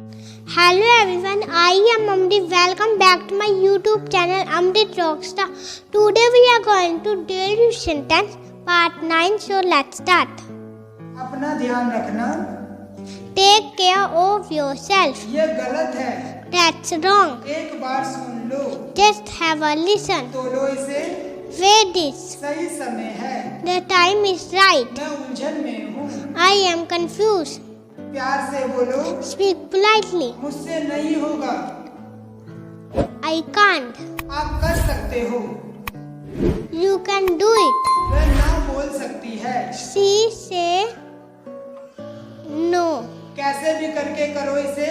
Hello everyone, I am Amrit. Welcome back to my YouTube channel Amritrockstar. Today we are going to daily sentence part 9. So let's start. अपना ध्यान रखना, Take care of yourself. ये गलत है, That's wrong. एक बार सुन लो, Just have a listen. तो लो इसे, Wait this. सही समय है, The time is right. मैं उलझन में हूँ, I am confused. प्यार से बोलो, Speak politely. मुझसे नहीं होगा, I can't. आप कर सकते हो, You can do it. वह ना बोल सकती है, She say no. कैसे भी करके करो इसे,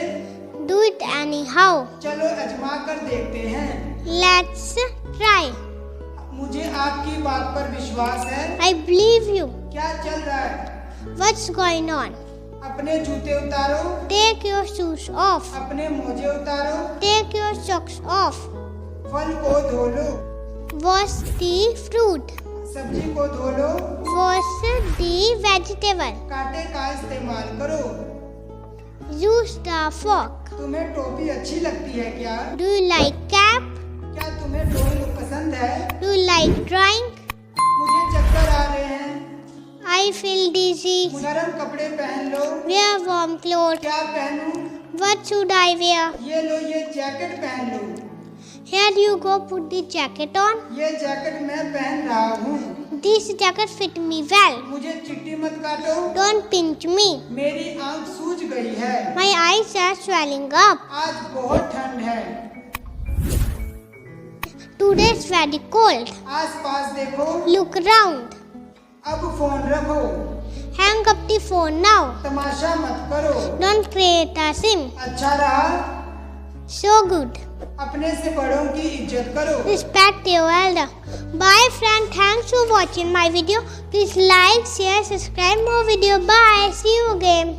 Do it anyhow. चलो आजमा कर देखते हैं, Let's try. मुझे आपकी बात पर विश्वास है, I believe you. क्या चल रहा है, What's going on? अपने जूते उतारो, Take your shoes off. अपने मोजे उतारो, Take your socks off. फल को धो लो, Wash the fruit. सब्जी को धो लो, Wash the vegetable. कांटे का इस्तेमाल करो, Use the fork. तुम्हें टोपी अच्छी लगती है क्या, Do you like cap? क्या तुम्हें ड्राइंग पसंद है, Do you like drawing? मुझे चक्कर आ रहे हैं, I feel dizzy. नरम कपड़े पहन लो, Wear warm clothes. क्या पहनूं, What should I wear? ये लो ये जैकेट पहन लो, Here you go, put the jacket on. ये जैकेट मैं पहन रहा हूँ, This jacket fit me well. मुझे चिट्ठी मत काटो, Don't pinch me. मेरी आँख सूज गई है, My eyes are swelling up. आज बहुत ठंड है, Today is very cold. आसपास देखो, Look around. अब फोन रखो, Hang up the phone now. तमाशा मत करो, Don't create a scene. अच्छा रहा, So good. अपने से बड़ों की इज्जत करो। Respect your elder. Bye friend. Thanks for watching my video. Please like, share, subscribe more video. Bye. See you again.